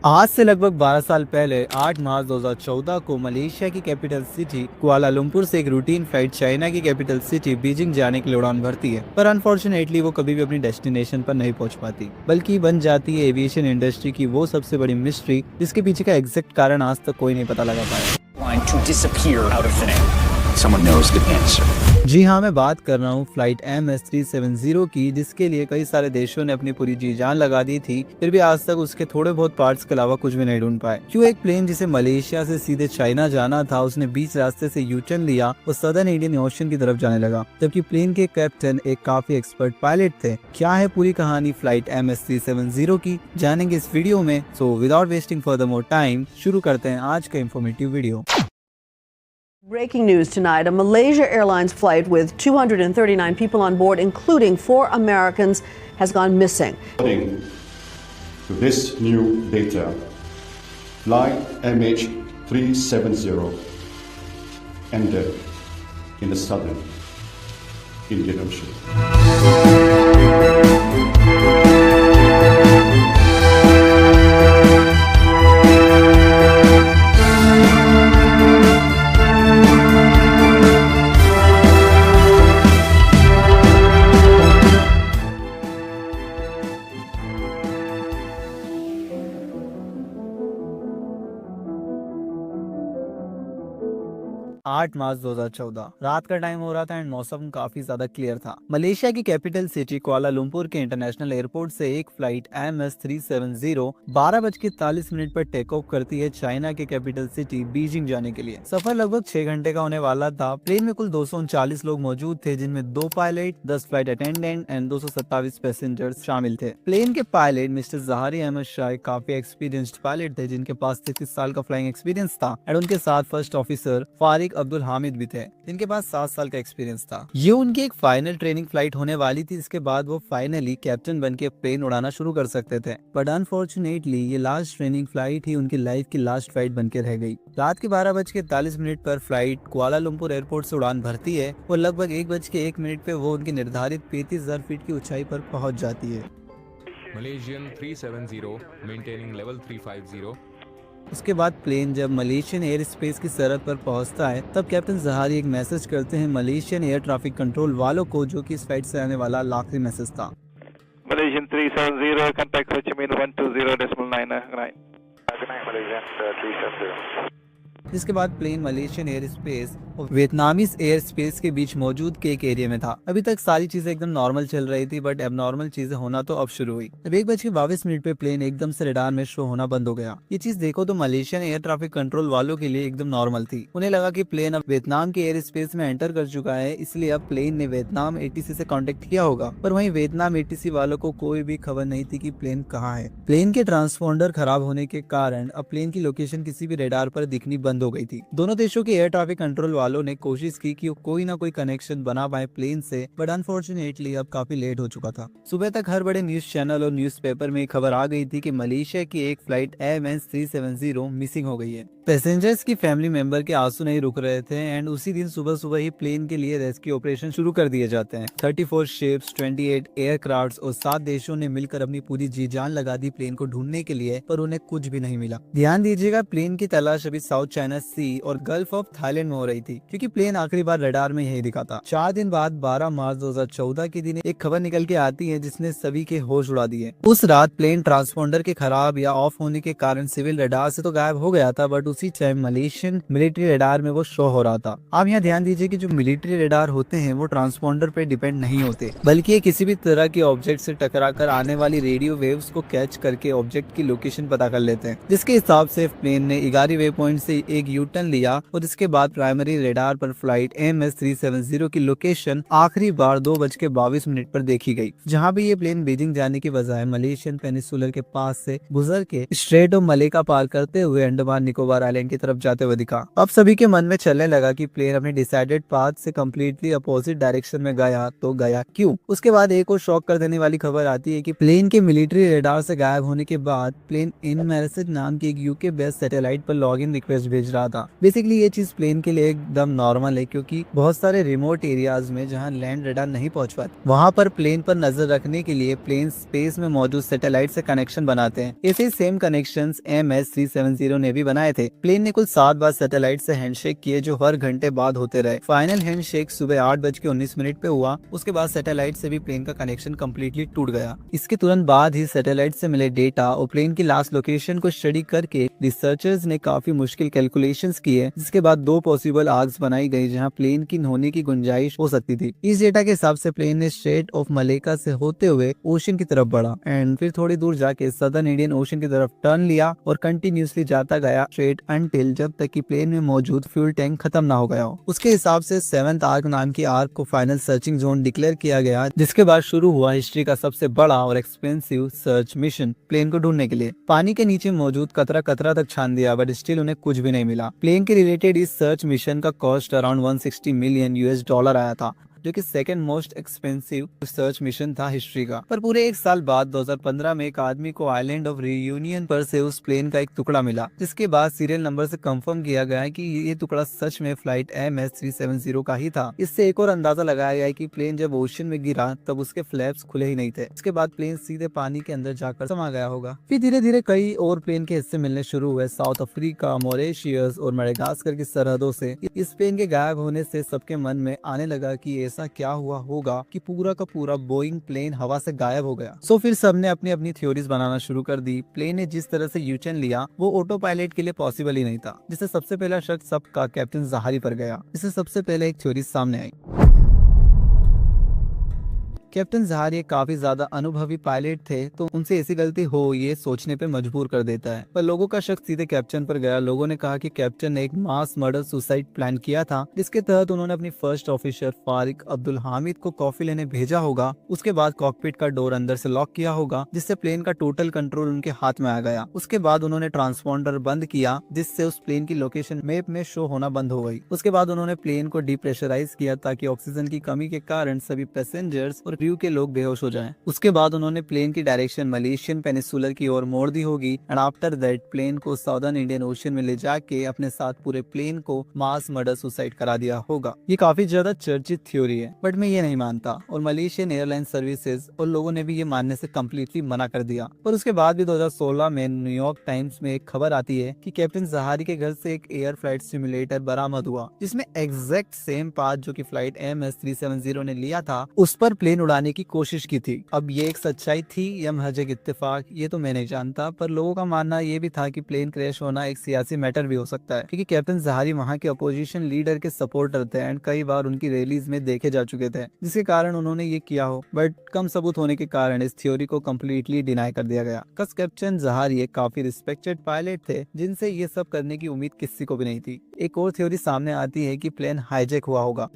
आज से लगभग 12 साल पहले 8 मार्च 2014 को मलेशिया की कैपिटल सिटी कुआलालंपुर से एक रूटीन फ्लाइट चाइना की कैपिटल सिटी बीजिंग जाने के लिए उड़ान भरती है, पर अनफॉर्चुनेटली वो कभी भी अपनी डेस्टिनेशन पर नहीं पहुंच पाती, बल्कि बन जाती है एविएशन इंडस्ट्री की वो सबसे बड़ी मिस्ट्री जिसके पीछे का एग्जैक्ट कारण आज तक कोई नहीं पता लगा पाया। जी हाँ, मैं बात कर रहा हूँ फ्लाइट MS-370 की, जिसके लिए कई सारे देशों ने अपनी पूरी जी जान लगा दी थी, फिर भी आज तक उसके थोड़े बहुत पार्ट्स के अलावा कुछ भी नहीं ढूंढ पाए। क्यों एक प्लेन जिसे मलेशिया से सीधे चाइना जाना था, उसने बीच रास्ते से यू टर्न लिया और सदर्न इंडियन ओशन की तरफ जाने लगा, जबकि प्लेन के कैप्टन एक काफी एक्सपर्ट पायलट थे। क्या है पूरी कहानी फ्लाइट MS-370 की, जानेंगे इस वीडियो में। So without wasting further more time शुरू करते हैं आज का informative video. Breaking news tonight, a Malaysia Airlines flight with 239 people on board, including 4 Americans, has gone missing. According to this new data, flight MH370 ended in the southern Indian Ocean. आठ मार्च 2014 रात का time हो रहा था and मौसम काफी ज्यादा clear था। मलेशिया की कैपिटल सिटी कुआलालंपुर के इंटरनेशनल एयरपोर्ट से एक फ्लाइट MS-370 12:41 पर टेक ऑफ करती है चाइना के कैपिटल सिटी बीजिंग जाने के लिए। सफर लगभग 6 घंटे का होने वाला था। प्लेन में कुल 239 लोग मौजूद थे, जिनमें 2 pilot, 10 flight attendant and 227 passengers शामिल थे। प्लेन के पायलट मिस्टर जहारी अहमद शाह काफी एक्सपीरियंस्ड पायलट थे, जिनके पास 33 साल का फ्लाइंग एक्सपीरियंस था एंड उनके साथ फर्स्ट ऑफिसर फारिक अब्दुल हामिद भी थे, जिनके पास 7 साल का एक्सपीरियंस था। ये उनकी एक फाइनल ट्रेनिंग फ्लाइट होने वाली थी, जिसके बाद वो फाइनली कैप्टन बनके प्लेन उड़ाना शुरू कर सकते थे। बट अनफॉर्चुनेटली ये लास्ट ट्रेनिंग फ्लाइट ही उनकी लाइफ की लास्ट फ्लाइट बनके रह गई। रात के 12:41 पर फ्लाइट कुआलालंपुर एयरपोर्ट से उड़ान भरती है और लगभग 1:01 पे वो उनकी निर्धारित 35,000 फीट की ऊंचाई पर पहुंच जाती है। Malaysian 370 maintaining level 350. उसके बाद प्लेन जब मलेशियन एयर स्पेस की सरहद पर पहुंचता है, तब कैप्टन जहारी एक मैसेज करते हैं मलेशियन एयर ट्रैफिक कंट्रोल वालों को, जो कि इस फ्लाइट से आने वाला आखिरी मैसेज था। Malaysian 370, contact Ho Chi Minh 120.99. जिसके बाद प्लेन मलेशियन एयर स्पेस और वियतनामीज एयर स्पेस के बीच मौजूद के एक एरिया में था। अभी तक सारी चीजें एकदम नॉर्मल चल रही थी, बट एबनॉर्मल चीजें होना तो अब शुरू हुई। जब 1:22 पे प्लेन एकदम से रडार में शो होना बंद हो गया। ये चीज देखो तो मलेशियन एयर ट्रैफिक कंट्रोल वालों के लिए एकदम नॉर्मल थी। उन्हें लगा कि प्लेन अब वियतनाम के एयर स्पेस में एंटर कर चुका है, इसलिए अब प्लेन ने वियतनाम ATC से कॉन्टेक्ट किया होगा। पर वहीं वियतनाम ATC वालों को कोई भी खबर नहीं थी कि प्लेन कहाँ है। प्लेन के ट्रांसपोंडर खराब होने के कारण अब प्लेन की लोकेशन किसी भी रडार पर दिखनी बंद हो गई थी। दोनों देशों के एयर ट्रैफिक कंट्रोल वालों ने कोशिश की कि कोई ना कोई कनेक्शन बना पाए प्लेन से, बट अनफॉर्चुनेटली अब काफी लेट हो चुका था। सुबह तक हर बड़े न्यूज चैनल और न्यूज़पेपर में खबर आ गई थी कि मलेशिया की एक फ्लाइट MS-370 मिसिंग हो गई है। पैसेंजर्स की फैमिली मेंबर के आंसू नहीं रुक रहे थे एंड उसी दिन सुबह सुबह ही प्लेन के लिए रेस्क्यू ऑपरेशन शुरू कर दिए जाते हैं। 34 शिप्स, 28 एयरक्राफ्ट्स और 7 देशों ने मिलकर अपनी पूरी जी जान लगा दी प्लेन को ढूंढने के लिए, पर उन्हें कुछ भी नहीं मिला। ध्यान दीजिएगा, प्लेन की तलाश अभी साउथ चाइना सी और गल्फ ऑफ थाईलैंड में हो रही थी, क्योंकि प्लेन आखिरी बार रडार में यही दिखा था। 4 दिन बाद 12 मार्च 2014 के दिन एक खबर निकल के आती है जिसने सभी के होश उड़ा दिए। उस रात प्लेन ट्रांसपोंडर के खराब या ऑफ होने के कारण सिविल रडार से तो गायब हो गया था, बट उसी टाइम मलेशियन मिलिट्री रडार में वो शो हो रहा था। आप यहाँ ध्यान दीजिए कि जो मिलिट्री रडार होते हैं वो ट्रांसपोंडर पे डिपेंड नहीं होते, बल्कि ये किसी भी तरह के ऑब्जेक्ट से टकराकर आने वाली रेडियो वेव्स को कैच करके ऑब्जेक्ट की लोकेशन पता कर लेते हैं, जिसके हिसाब से प्लेन ने इगारी वे पॉइंट से एक यू टर्न लिया और इसके बाद प्राइमरी रडार पर फ्लाइट MS-370 की लोकेशन आखिरी बार 2:22 पर देखी गई, जहाँ भी ये प्लेन बीजिंग जाने की बजाय मलेशियन पेनिसुलर के पास से गुजर के स्ट्रेट ऑफ मलेका पार करते हुए अंडमान निकोबार आइलैंड की तरफ जाते हुए दिखा। अब सभी के मन में चलने लगा कि प्लेन अपने डिसाइडेड पाथ से कम्प्लीटली अपोजिट डायरेक्शन में गया, तो गया क्यों? उसके बाद एक और शॉक कर देने वाली खबर आती है कि प्लेन के मिलिट्री रडार से गायब होने के बाद प्लेन इनमेरिट नाम की एक UK बेस्ड सैटेलाइट पर लॉगिन रिक्वेस्ट भेज भेज रहा था। बेसिकली ये चीज प्लेन के लिए एकदम नॉर्मल है, क्योंकि बहुत सारे रिमोट एरियाज में जहाँ लैंड रडार नहीं पहुंच पाते वहां पर प्लेन पर नजर रखने के लिए प्लेन स्पेस में मौजूद सैटेलाइट से कनेक्शन बनाते हैं। ऐसे सेम कनेक्शंस MS-370 ने भी बनाए थे। प्लेन ने कुल 7 बार सैटेलाइट से हैंडशेक किए, जो हर घंटे बाद होते रहे। फाइनल हैंडशेक सुबह 8:19 पे हुआ। उसके बाद सैटेलाइट से भी प्लेन का कनेक्शन कम्प्लीटली टूट गया। इसके तुरंत बाद ही सैटेलाइट से मिले डेटा और प्लेन की लास्ट लोकेशन को स्टडी करके रिसर्चर्स ने काफी मुश्किल कैलकुलेशंस किए, जिसके बाद 2 पॉसिबल आर्क्स बनाई गई जहां प्लेन की होने की गुंजाइश हो सकती थी। इस डेटा के हिसाब से प्लेन ने स्ट्रेट ऑफ मलेका से होते हुए ओशन की तरफ बढ़ा एंड फिर थोड़ी दूर जाके सदर्न इंडियन ओशन की तरफ टर्न लिया और कंटिन्यूसली जाता गया स्ट्रेट अनटिल जब तक कि प्लेन में मौजूद फ्यूल टैंक खत्म ना हो गया हो। उसके हिसाब से 7th आर्क नाम की आर्क को फाइनल सर्चिंग जोन डिक्लेयर किया गया, जिसके बाद शुरू हुआ हिस्ट्री का सबसे बड़ा और एक्सपेंसिव सर्च मिशन प्लेन को ढूंढने के लिए। पानी के नीचे मौजूद कतरा कतरा तक छान दिया, बट स्टिल उन्हें कुछ भी नहीं मिला। प्लेन के रिलेटेड इस सर्च मिशन का कॉस्ट अराउंड $160 मिलियन आया था, जो कि second most expensive search mission था हिस्ट्री का। पर पूरे 1 साल बाद 2015 में एक आदमी को आइलैंड ऑफ रियूनियन पर से उस प्लेन का एक टुकड़ा मिला, जिसके बाद सीरियल नंबर से कंफर्म किया गया कि ये टुकड़ा सच में फ्लाइट MS-370 का ही था। इससे एक और अंदाजा लगाया गया कि प्लेन जब ओशन में गिरा तब उसके फ्लैप्स खुले ही नहीं थे। इसके बाद प्लेन सीधे पानी के अंदर जाकर समा गया होगा। फिर धीरे धीरे कई और प्लेन के हिस्से मिलने शुरू हुए, साउथ अफ्रीका, मॉरिशस और मेडागास्कर की सरहदों से। इस प्लेन के गायब होने से सबके मन में आने लगा कि ऐसा क्या हुआ होगा कि पूरा का पूरा बोइंग प्लेन हवा से गायब हो गया। सो फिर सबने अपनी अपनी थ्योरीज बनाना शुरू कर दी। प्लेन ने जिस तरह से यूटर्न लिया वो ऑटो पायलट के लिए पॉसिबल ही नहीं था, जिससे सबसे पहला शक सबका कैप्टन जहारी पर गया। इससे सबसे पहले एक थ्योरी सामने आई। कैप्टन जहारी काफी ज्यादा अनुभवी पायलट थे, तो उनसे ऐसी गलती हो ये सोचने पे मजबूर कर देता है। पर लोगों का शक सीधे कैप्टन पर गया। लोगों ने कहा कि कैप्टन ने एक मास मर्डर सुसाइड प्लान किया था, जिसके तहत उन्होंने अपनी फर्स्ट ऑफिसर फारिक अब्दुल हामिद को कॉफी लेने भेजा होगा। उसके बाद कॉकपिट का डोर अंदर से लॉक किया होगा, जिससे प्लेन का टोटल कंट्रोल उनके हाथ में आ गया। उसके बाद उन्होंने ट्रांसपॉन्डर बंद किया, जिससे उस प्लेन की लोकेशन मैप में शो होना बंद हो गई। उसके बाद उन्होंने प्लेन को डिप्रेशराइज किया ताकि ऑक्सीजन की कमी के कारण सभी पैसेंजर्स और क्रू के लोग बेहोश हो जाएं। उसके बाद उन्होंने प्लेन की डायरेक्शन मलेशियन पेनिसुलर की ओर मोड़ दी होगी एंड आफ्टर दैट प्लेन को साउदर्न इंडियन ओशन में ले जाके अपने साथ पूरे प्लेन को मास मर्डर सुसाइड करा दिया होगा। ये काफी ज्यादा चर्चित थ्योरी है, बट मैं ये नहीं मानता और मलेशियन एयरलाइन सर्विसेज और लोगों ने भी ये मानने से कम्प्लीटली मना कर दिया। पर उसके बाद भी 2016 में न्यूयॉर्क टाइम्स में एक खबर आती है कि कैप्टन जहारी के घर से एक एयर फ्लाइट सिमुलेटर बरामद हुआ, जिसमें एग्जैक्ट सेम पाथ जो कि फ्लाइट MS-370 ने लिया था उस पर प्लेन उड़ाने की कोशिश की थी। अब ये एक सच्चाई थी या महज एक इत्तेफाक, ये तो मैं नहीं जानता, पर लोगों का मानना ये भी था कि प्लेन क्रैश होना एक सियासी मैटर भी हो सकता है, क्योंकि कैप्टन जहारी वहाँ के अपोजिशन लीडर के सपोर्टर थे एंड कई बार उनकी रैलीज में देखे जा चुके थे, जिसके कारण उन्होंने ये किया हो। बट कम सबूत होने के कारण इस थ्योरी को कम्प्लीटली डिनाई कर दिया गया। कस कैप्टन जहारी एक काफी रिस्पेक्टेड पायलट थे, जिनसे ये सब करने की उम्मीद किसी को भी नहीं थी। एक और थ्योरी सामने आती है कि प्लेन हाईजैक हुआ होगा।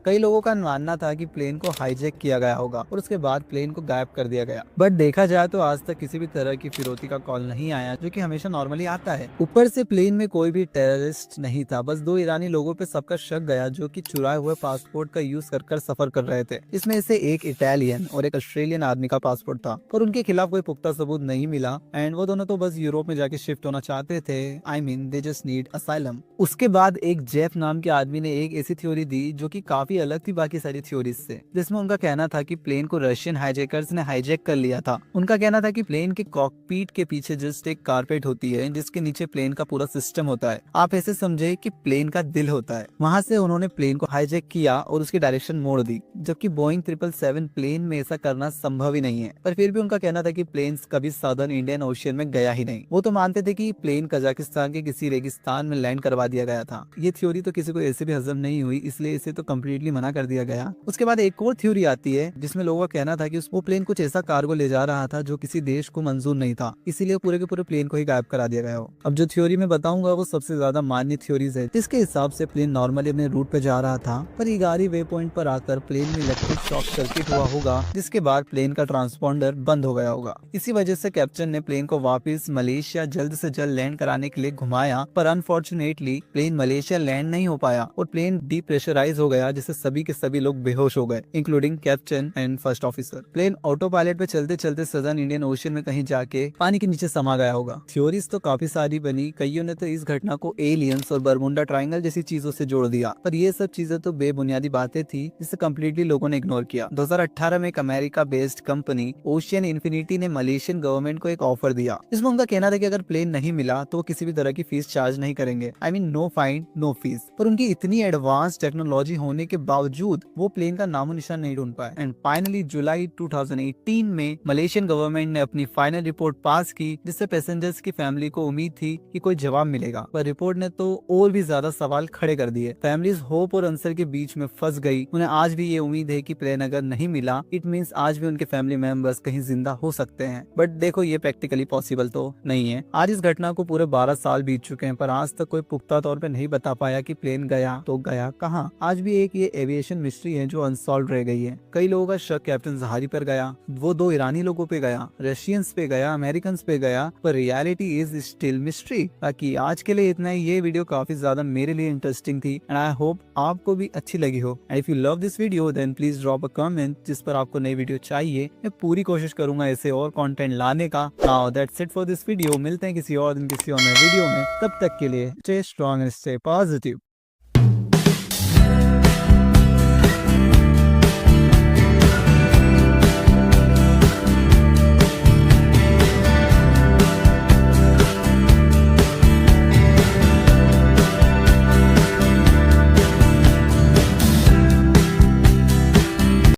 कई लोगों का मानना था कि प्लेन को हाईजैक किया गया होगा और उसके बाद प्लेन को गायब कर दिया गया, बट देखा जाए तो आज तक किसी भी तरह की फिरौती का कॉल नहीं आया, जो कि हमेशा नॉर्मली आता है। ऊपर से प्लेन में कोई भी टेररिस्ट नहीं था, बस 2 ईरानी लोगों पे सबका शक गया जो कि चुराए हुए पासपोर्ट का यूज कर सफर कर रहे थे। इसमें से एक इटालियन और एक ऑस्ट्रेलियन आदमी का पासपोर्ट था, पर उनके खिलाफ कोई पुख्ता सबूत नहीं मिला एंड वो दोनों तो बस यूरोप में जाके शिफ्ट होना चाहते थे। I mean they just need asylum. उसके बाद एक जेफ नाम के आदमी ने एक ऐसी थ्योरी दी जो कि काफी अलग थी बाकी सारी थ्योरीज से, जिसमें उनका कहना था कि प्लेन को रशियन हाईजैकर्स ने हाईजैक कर लिया था। उनका कहना था कि प्लेन के कॉकपीट के पीछे जस्ट एक कारपेट होती है, जिसके नीचे प्लेन का पूरा सिस्टम होता है। आप ऐसे समझे कि प्लेन का दिल होता है। वहां से उन्होंने प्लेन को हाईजैक किया और उसकी डायरेक्शन मोड़ दी, जबकि बोइंग 777 प्लेन में ऐसा करना संभव ही नहीं है। पर फिर भी उनका कहना था कि प्लेन कभी साउदर्न इंडियन ओशियन में गया ही नहीं। वो तो मानते थे कि प्लेन कजाकिस्तान के किसी रेगिस्तान में लैंड करवा दिया गया था। ये थ्योरी तो किसी को ऐसे भी हजम नहीं हुई, इसलिए इसे तो कम्प्लीटली मना कर दिया गया। उसके बाद एक और थ्योरी आती है जिसमें लोगों का कहना था कि वो प्लेन कुछ ऐसा कार्गो ले जा रहा था जो किसी देश को मंजूर नहीं था, इसीलिए पूरे के पूरे प्लेन को ही गायब करा दिया गया हो। अब जो थ्योरी मैं बताऊंगा वो सबसे ज्यादा मान्य थ्योरीज है, जिसके हिसाब से प्लेन नॉर्मली अपने रूट पे जा रहा था, पर इगारी वे पॉइंट पर आकर प्लेन में इलेक्ट्रिक शॉक सर्किट हुआ होगा, जिसके बाद प्लेन का ट्रांसपॉन्डर बंद हो गया होगा। इसी वजह से कैप्टन ने प्लेन को वापस मलेशिया जल्द से जल्द लैंड कराने के लिए घुमाया, पर अनफॉर्चुनेटली प्लेन मलेशिया लैंड नहीं हो पाया और प्लेन डीप्रेशराइज हो गया, जिससे से सभी के सभी लोग बेहोश हो गए, including captain and first officer. Plane autopilot पे चलते चलते सदर्न इंडियन ओशन में कहीं जाके पानी के नीचे समा गया होगा। थ्योरीज तो काफी सारी बनी, कईयों ने तो इस घटना को एलियंस और बरमुंडा ट्रायंगल जैसी चीजों से जोड़ दिया, पर ये सब चीजें तो बेबुनियादी बातें थी जिसे कम्प्लीटली लोगों ने इग्नोर किया। 2018 में एक America based company ocean infinity ने मलेशियन गवर्नमेंट को एक ऑफर दिया, जिसमें उनका कहना था कि अगर प्लेन नहीं मिला तो वो किसी भी तरह की फीस चार्ज नहीं करेंगे। I mean no fine no fees. पर उनकी इतनी एडवांस टेक्नोलॉजी होने के बावजूद वो प्लेन का नामो निशान नहीं ढूंढ पाए। एंड फाइनली जुलाई 2018 में मलेशियन गवर्नमेंट ने अपनी फाइनल रिपोर्ट पास की, जिससे पैसेंजर्स की फैमिली को उम्मीद थी कि कोई जवाब मिलेगा, पर रिपोर्ट ने तो और भी ज्यादा सवाल खड़े कर दिए। फैमिलीज होप और आंसर के बीच में फंस गई। उन्हें आज भी ये उम्मीद है कि प्लेन अगर नहीं मिला, इट मींस आज भी उनके फैमिली मेंबर्स कहीं जिंदा हो सकते हैं, बट देखो ये प्रैक्टिकली पॉसिबल तो नहीं है। आज इस घटना को पूरे 12 साल बीत चुके हैं, पर आज तक कोई पुख्ता तौर पे नहीं बता पाया कि प्लेन गया तो गया कहाँ। आज भी एक ये एविएशन मिस्ट्री है जो अनसॉल्व रह गई है। कई लोगों का शक कैप्टन जहारी पर गया, वो 2 ईरानी लोगों पे गया, रशियंस पे गया, अमेरिकन पे गया, पर रियलिटी इज स्टिल मिस्ट्री। बाकी आज के लिए इतना ही। ये वीडियो काफी ज्यादा मेरे लिए इंटरेस्टिंग थी एंड आई होप आपको भी अच्छी लगी हो। And if you love this video then please drop a comment जिस पर आपको नई वीडियो चाहिए। मैं पूरी कोशिश करूंगा ऐसे और कंटेंट लाने का। Now that's it for this video. मिलते हैं किसी और दिन किसी और नए वीडियो में। तब तक के लिए stay strong and stay positive.